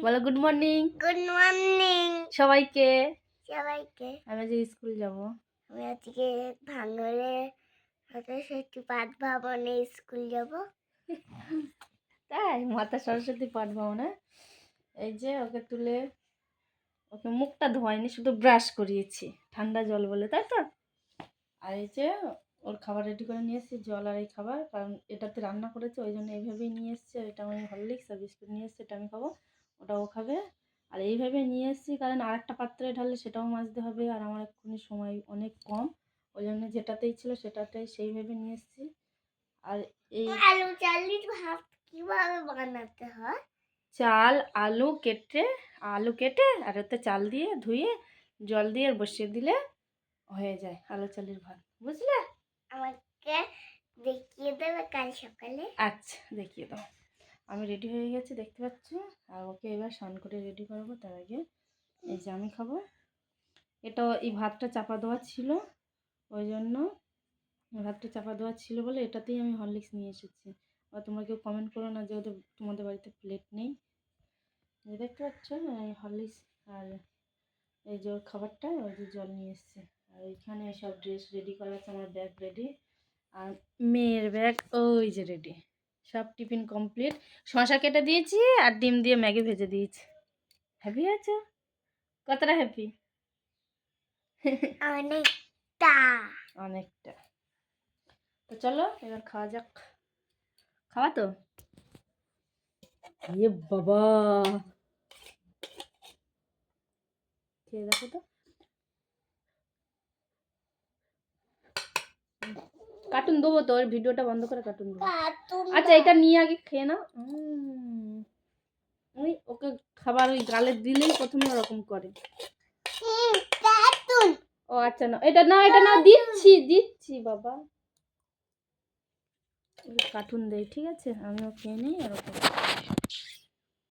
বলো good morning. Good morning সবাইকে। আমি আজকে স্কুল যাব। আমি আজকে ভাঙরে সরস্বতী পাঠ ভবনে স্কুল যাব। তাই মাতা সরস্বতী পাঠ ভবনে। এই যে ওকে তুলে ওকে মুখটা ধোয়াইনি, শুধু ব্রাশ করিয়েছি ঠান্ডা জল বলে, তাই তো। আর এই যে ওর খাবার রেডি করে নিয়ে এসেছি, জল আর এই খাবার, কারণ এটাতে রান্না করেছে ওই জন্য এইভাবেই নিয়ে এসেছি। আর এটা আমি হরলিক্স আর বিস্কুট নিয়ে এসেছি, এটা আমি খাবো, ওটা ও খাবে। আর এইভাবে নিয়ে এসেছি কারণ আরেকটা পাত্রে ঢাললে সেটাও মাজতে হবে, আর আমার এক্ষুনি সময় অনেক কম, ওই জন্য যেটাতেই ছিল সেটাতেই সেইভাবে নিয়ে এসেছি। আর এই আলু চালের ভাত কিভাবে বানাতে হয়? চাল আলু কেটে আর ওতে চাল দিয়ে ধুয়ে জল দিয়ে বসিয়ে দিলে হয়ে যায় আলু চালের ভাত, বুঝলে? আমাকে দেখিয়ে দেবে কাল সকালে? আচ্ছা দেখিয়ে দাও। আমি রেডি হয়ে গেছি, দেখতে পাচ্ছ। আর ওকে এবার স্নান করে রেডি করবো। তার আগে এই যে আমি খাবো। এটা এই ভাতটা চাপা দেওয়া ছিল, ওই জন্য ভাতটা চাপা দেওয়া ছিল বলে এটাতেই আমি হরলিক্স নিয়ে এসেছি। আর তোমরা কেউ কমেন্ট করো না যে ওদের তোমাদের বাড়িতে প্লেট নেই। দেখতে পাচ্ছ এই হরলিক্স আর এই যে ওর খাবারটা, ওই যে জল নিয়ে এসছে। আর এইখানে সব ড্রেস রেডি করা আছে, আমার ব্যাগ রেডি, আর মেয়ের ব্যাগ ওই যে রেডি। সব টিফিন কমপ্লিট। শসা কেটে দিয়েছি আর ডিম দিয়ে ম্যাগি ভেজে দিয়েছি। হ্যাপি আছো? কতটা হ্যাপি? অনেকটা। অনেকটা। তো চলো এবার খাওয়া যাক। খাওয়া তো এ বাবা, খেয়ে দেখো তো। কার্টুন দেবো তো, ওর ভিডিওটা বন্ধ করে কার্টুন দেবো। আচ্ছা এটা নিয়ে আগে খেয়ে নাও। ওই ওকে খাবার ওই গালে দিলেই প্রথমে ওরকম করে। ও আচ্ছা না, এটা না দিচ্ছি বাবা। কার্টুন দেই, ঠিক আছে? আমিও খেয়ে নিই আর ওকে।